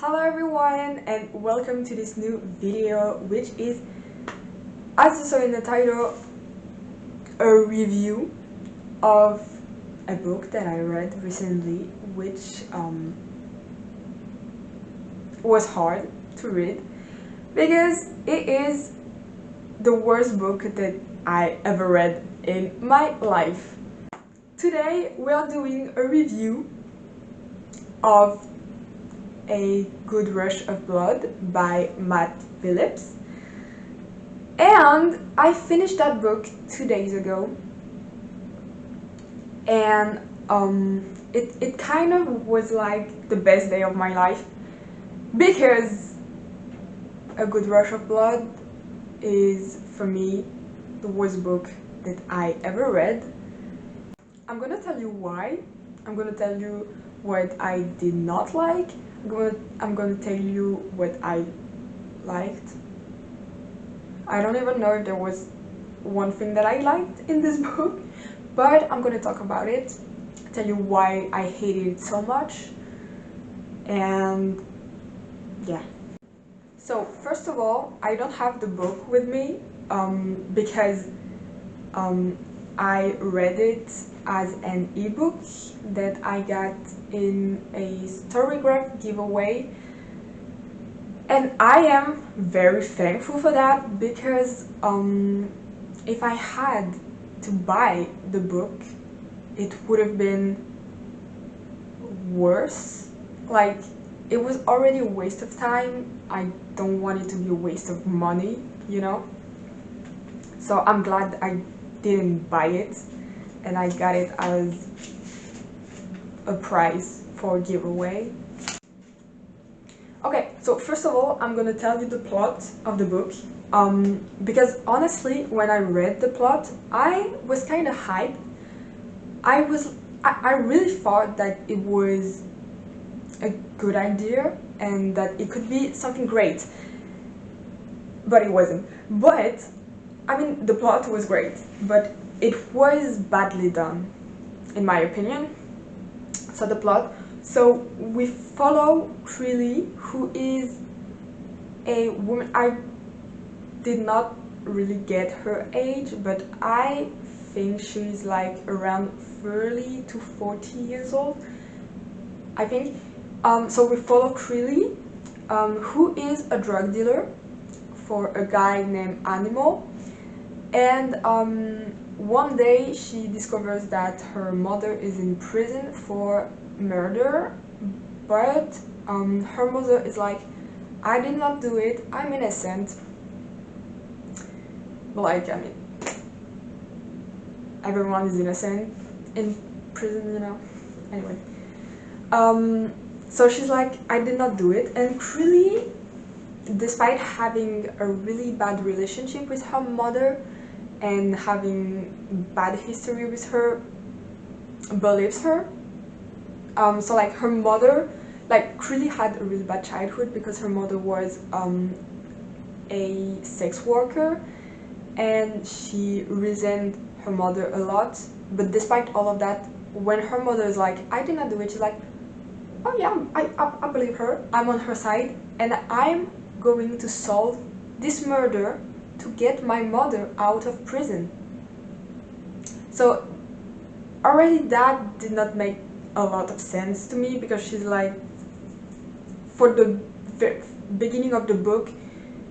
Hello everyone and welcome to this new video, which is, as you saw in the title, a review of a book that I read recently, which was hard to read because it is the worst book that I ever read in my life. Today we are doing a review of A Good Rush of Blood by Phillips, and I finished that book 2 days ago, and it kind of was like the best day of my life because A Good Rush of Blood is, for me, the worst book that I ever read. I'm gonna tell you why. I'm gonna tell you what I did not like. I'm gonna tell you what I liked. I don't even know if there was one thing that I liked in this book, but I'm gonna talk about it, tell you why I hated it so much, and yeah. So first of all, I don't have the book with me because I read it as an ebook that I got in a Storygraph giveaway, and I am very thankful for that because if I had to buy the book, it would have been worse. Like, it was already a waste of time. I don't want it to be a waste of money, you know? So I'm glad I didn't buy it and I got it as a prize for a giveaway. Okay, so first of all, I'm gonna tell you the plot of the book, because honestly, when I read the plot, I was kind of hyped. I really thought that it was a good idea and that it could be something great, but it wasn't. But I mean, the plot was great, but it was badly done, in my opinion. So the plot, so we follow Creeley, who is a woman. I did not really get her age, but I think she's like around 30 to 40 years old, I think. So we follow Creeley, who is a drug dealer for a guy named Animal, and one day she discovers that her mother is in prison for murder, but her mother is like, I did not do it, I'm innocent. Like, I mean, everyone is innocent in prison, you know? Anyway. So she's like, I did not do it, and Creeley, despite having a really bad relationship with her mother and having bad history with her, believes her. So like her mother, like Creeley had a really bad childhood because her mother was a sex worker, and she resented her mother a lot. But despite all of that, when her mother is like, I did not do it, she's like, oh yeah, I believe her, I'm on her side, and I'm going to solve this murder to get my mother out of prison. So already that did not make a lot of sense to me, because she's like, for the beginning of the book,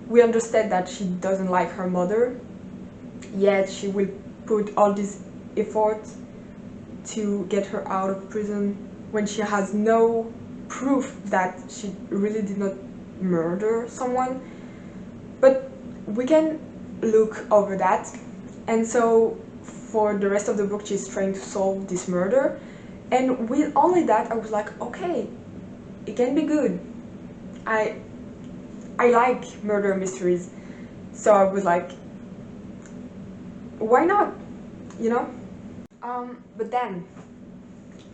we understand that she doesn't like her mother, yet she will put all this effort to get her out of prison when she has no proof that she really did not murder someone. But we can look over that, and so for the rest of the book she's trying to solve this murder, and with only that I was like, okay, it can be good. I like murder mysteries, so I was like, why not, you know? But then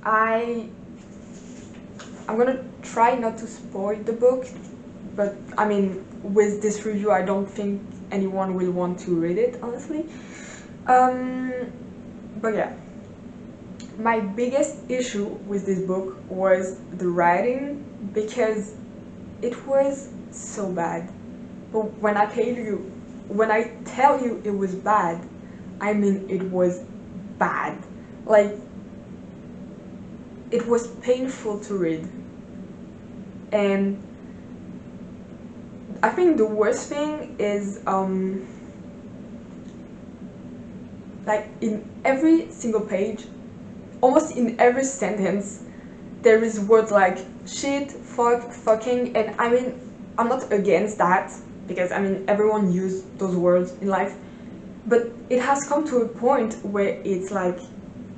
I'm gonna try not to spoil the book, but I mean, with this review I don't think anyone will want to read it, honestly. But yeah, my biggest issue with this book was the writing, because it was so bad. But when I tell you it was bad, I mean it was bad. Like, it was painful to read. And I think the worst thing is like in every single page, almost in every sentence, there is words like shit, fuck, fucking, and I mean, I'm not against that, because I mean, everyone uses those words in life, but it has come to a point where it's like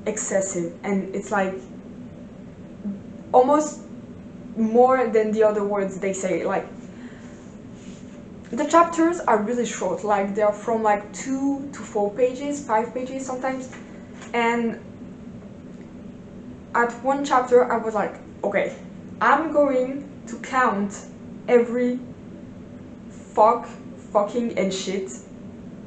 excessive, and it's like almost more than the other words they say. Like, the chapters are really short, like they're from like 2 to 4 pages, 5 pages sometimes, and at one chapter I was like, okay, I'm going to count every fucking and shit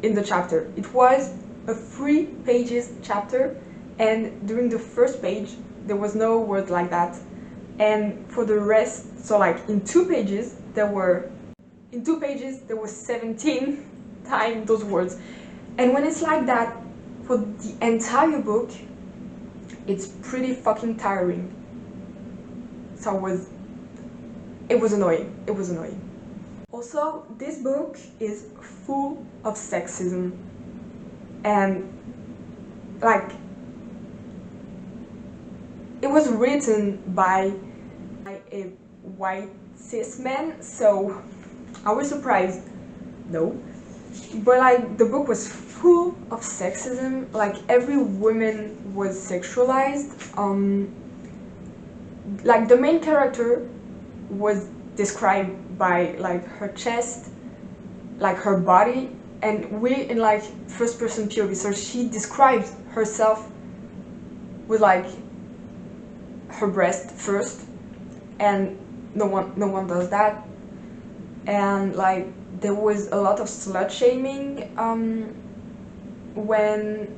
in the chapter. It was a 3 pages chapter, and during the first page there was no word like that, and for the rest, so like in 2 pages there were 17 times those words. And when it's like that for the entire book, it's pretty fucking tiring. So it was annoying. It was annoying. Also, this book is full of sexism, and like, it was written by a white cis man, so I was surprised. No. But like, the book was full of sexism. Like, every woman was sexualized. Like, the main character was described by like her chest, like her body, and we in like first person POV, so she describes herself with like her breast first, and no one does that. And like, there was a lot of slut shaming when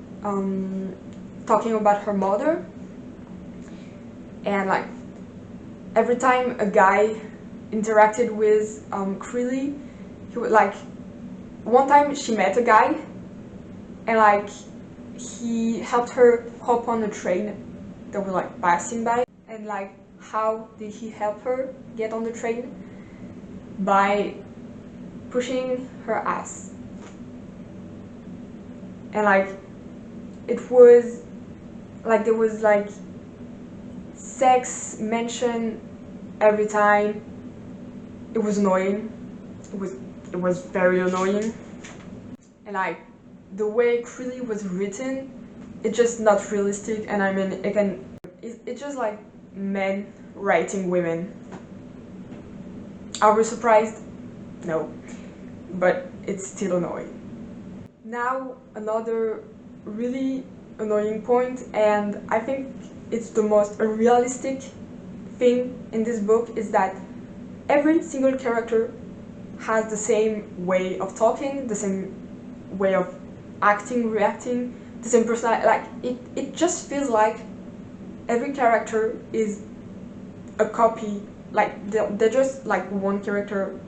talking about her mother, and like, every time a guy interacted with Creeley, he would like, one time she met a guy, and like, he helped her hop on a train that was like passing by. And like, how did he help her get on the train? By pushing her ass. And like, it was like, there was like sex mentioned every time. It was annoying. It was very annoying. And like, the way Creeley was written, it's just not realistic. And I mean, it's just like men writing women. Are we surprised? No. But it's still annoying. Now, another really annoying point, and I think it's the most unrealistic thing in this book, is that every single character has the same way of talking, the same way of acting, reacting, the same personality. Like, it just feels like every character is a copy. Like, they're just like one character.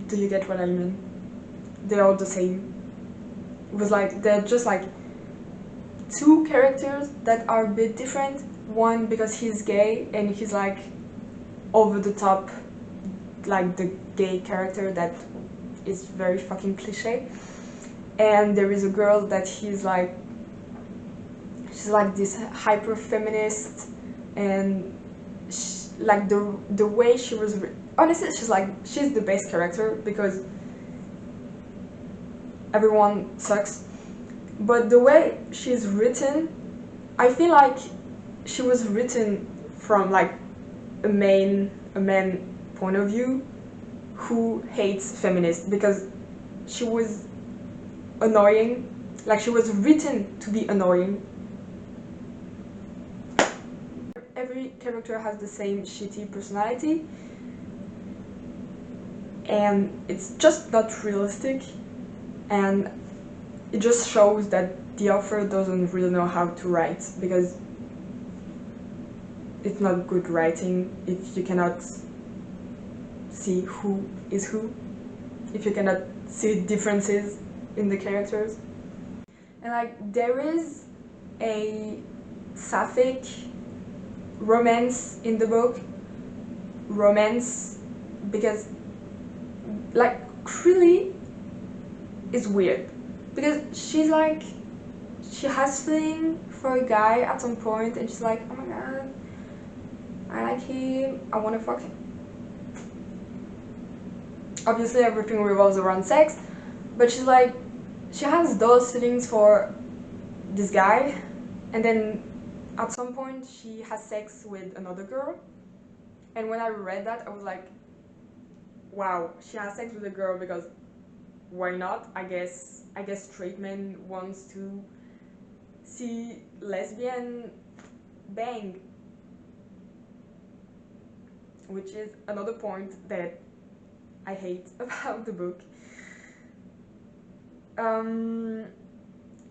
Do you get what I mean? They're all the same. It was like, they're just like 2 characters that are a bit different. One because he's gay and he's like over the top, like the gay character that is very fucking cliche. And there is a girl that she's like this hyper feminist, and like the way she was honestly, she's the best character, because everyone sucks. But the way she's written, I feel like she was written from like a man point of view who hates feminists, because she was annoying. Like, she was written to be annoying. Every character has the same shitty personality, and it's just not realistic, and it just shows that the author doesn't really know how to write, because it's not good writing if you cannot see who is who, if you cannot see differences in the characters. And like there is a sapphic romance in the book. Romance because like Crilly is weird because she's like she has feeling for a guy at some point and she's like, oh my god, I like him, I wanna fuck him. Obviously everything revolves around sex, but she's like, she has those feelings for this guy, and then at some point she has sex with another girl, and when I read that I was like, wow, she has sex with a girl because why not? I guess straight men wants to see lesbian bang, which is another point that I hate about the book. And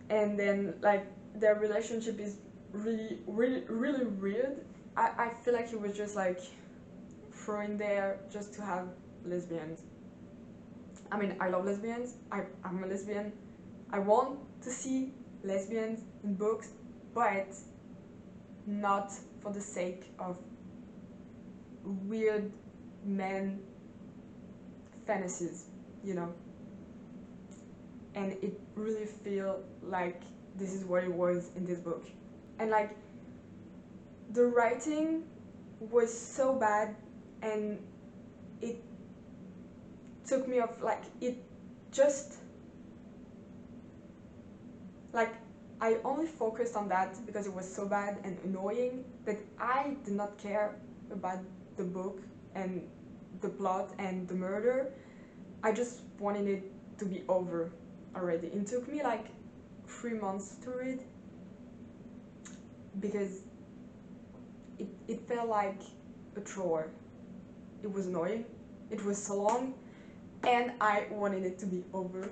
then like their relationship is really weird. I feel like he was just like thrown there just to have lesbians. I mean, I love lesbians, I'm a lesbian, I want to see lesbians in books, but not for the sake of weird men fantasies, you know. And it really feel like this is what it was in this book. And like the writing was so bad and it took me off, like it just like I only focused on that because it was so bad and annoying that I did not care about the book and the plot and the murder. I just wanted it to be over already. It took me like 3 months to read because it felt like a chore. It was annoying, it was so long, and I wanted it to be over.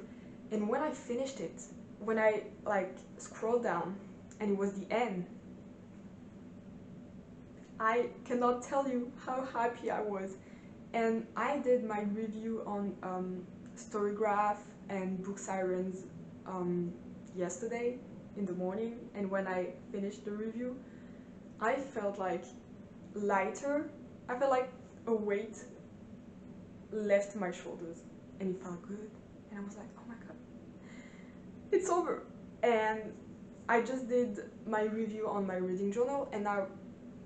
And when I finished it, when I like scrolled down and it was the end, I cannot tell you how happy I was. And I did my review on Storygraph and Book Sirens yesterday in the morning, and when I finished the review I felt like lighter. I felt like a weight left my shoulders and it felt good, and I was like, oh my god, it's over. And I just did my review on my reading journal, and now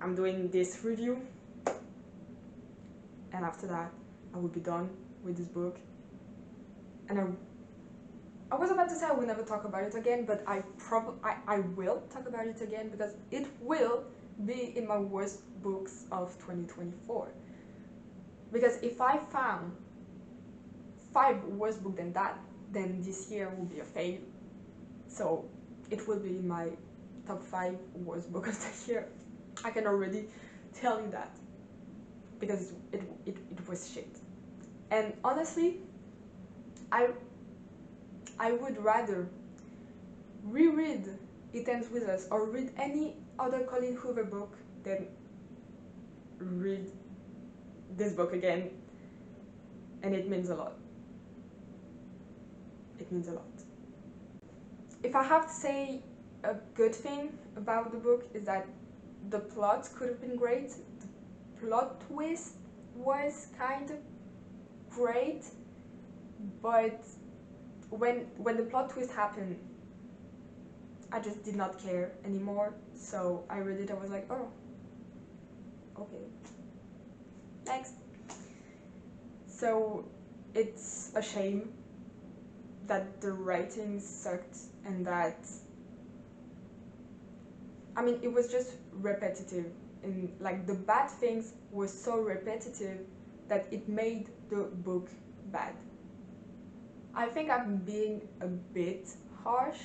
I'm doing this review, and after that I will be done with this book. And I was about to say I will never talk about it again, but I will talk about it again because it will be in my worst books of 2024. Because if I found 5 worse books than that, then this year will be a fail. So it will be in my top 5 worst books of the year. I can already tell you that because it was shit. And honestly, I would rather reread It Ends With Us or read any other Colleen Hoover book than read this book again, and it means a lot. It means a lot. If I have to say a good thing about the book is that the plot could have been great. The plot twist was kind of great, but when the plot twist happened, I just did not care anymore. So I read it, I was like, oh, okay, next. So it's a shame that the writing sucked and that, I mean, it was just repetitive, and like the bad things were so repetitive that it made the book bad. I think I'm being a bit harsh,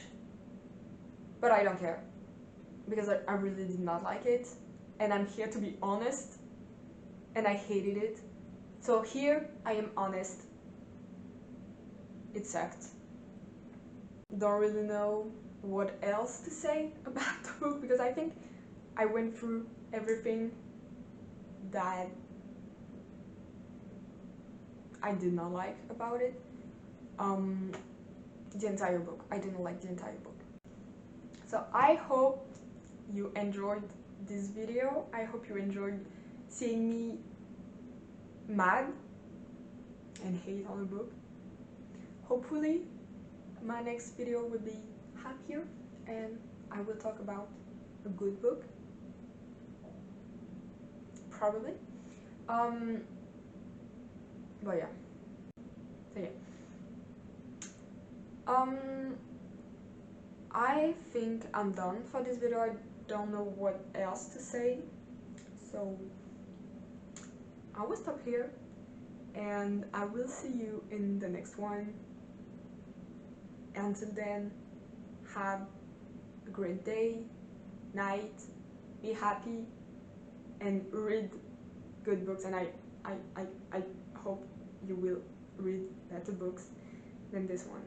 but I don't care because I really did not like it, and I'm here to be honest, and I hated it. So here I am honest. It sucked. Don't really know what else to say about the book because I think I went through everything that I did not like about it. The entire book. I didn't like the entire book. So I hope you enjoyed this video. I hope you enjoyed seeing me mad and hate on a book. Hopefully my next video will be happier and I will talk about a good book. Probably. But yeah. So yeah. I think I'm done for this video. I don't know what else to say. So I will stop here and I will see you in the next one. Until then, have a great day, night, be happy, and read good books. And I hope you will read better books than this one.